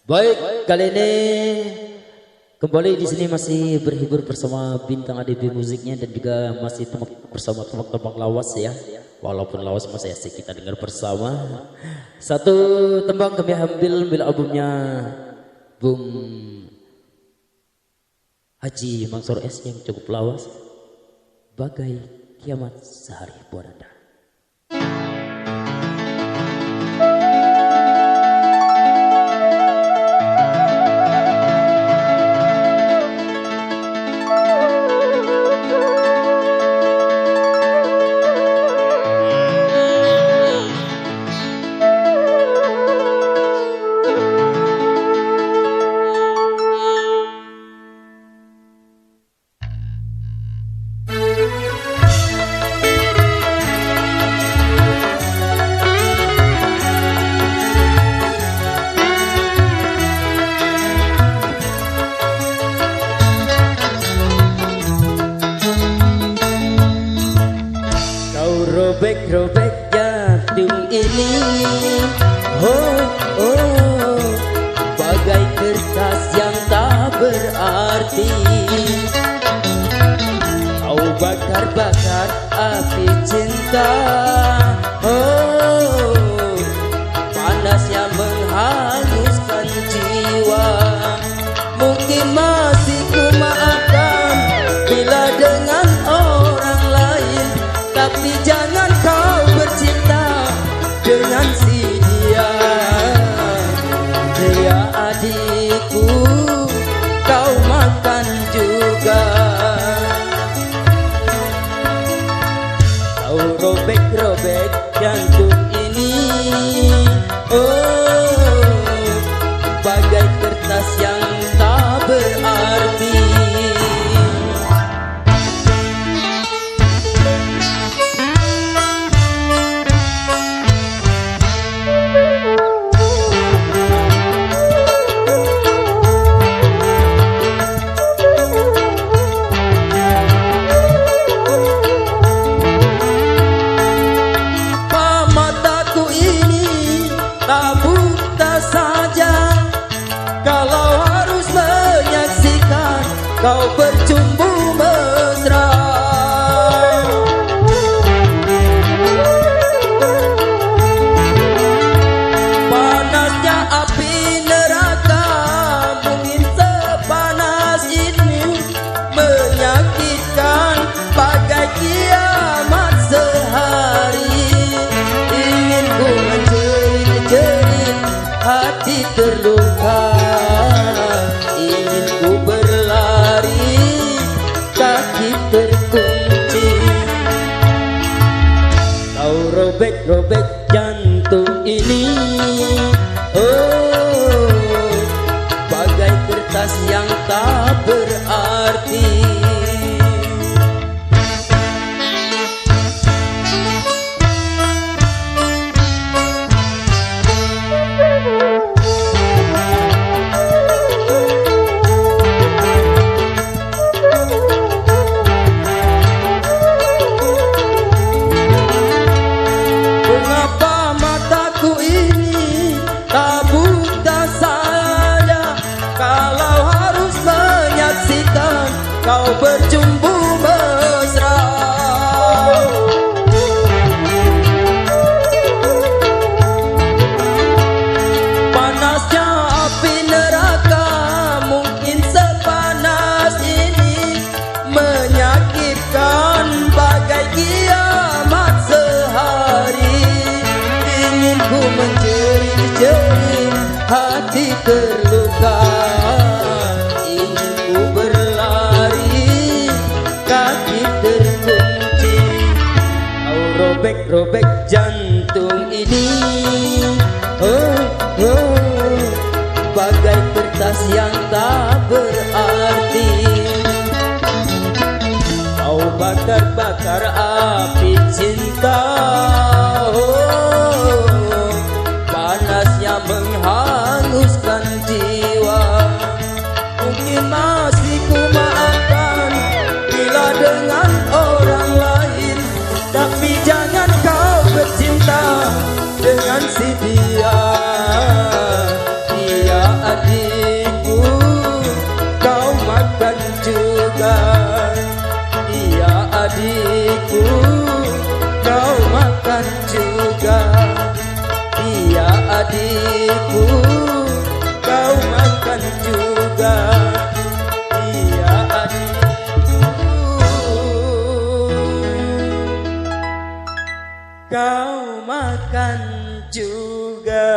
Baik, kali ini kembali di sini masih berhibur bersama bintang ADB musiknya dan juga masih bersama tembak-tembak lawas ya. Walaupun lawas masih asik kita dengar bersama. Satu tembang kami ambil albumnya Bung Haji Mansur S yang cukup lawas. Bagai kiamat sehari buat Anda. Robek-robek jantung ini, oh oh, bagai kertas yang tak berarti. Kau bakar-bakar api cinta, oh, panas yang menghanguskan jiwa. Mungkin masih ku maafkan bila dengan orang lain, tapi jangan kau bercinta dengan si dia. Dia adikku, kau makan juga. Kau robek-robek jantung ini, oh, bagai kertas yang tak berarti. Tak buta saja kalau harus menyaksikan kau bercumbu mesra. Panasnya api neraka mungkin sepanas ini, menyakitkan bagai kiamat sehari. Ingin ku menjerit hati terluka, ingin ku berlari kaki terkunci. Kau robek-robek jantung ini, oh, bagai kertas yang tak berarti. Tak buta saja kalau harus menyaksikan kau bercumbu mesra. Panasnya api neraka mungkin sepanas ini, menyakitkan bagai kiamat sehari. Ingin ku menjerit hati terluka, ingin ku berlari kaki terkunci. Kau robek-robek jantung ini, oh oh, bagai kertas yang tak berarti. Kau bakar-bakar api cinta, oh, panasnya menghanguskan jiwa. Mungkin masih ku maafkan bila dengan orang lain, tapi jangan kau bercinta dengan si dia. Dia kau makan juga.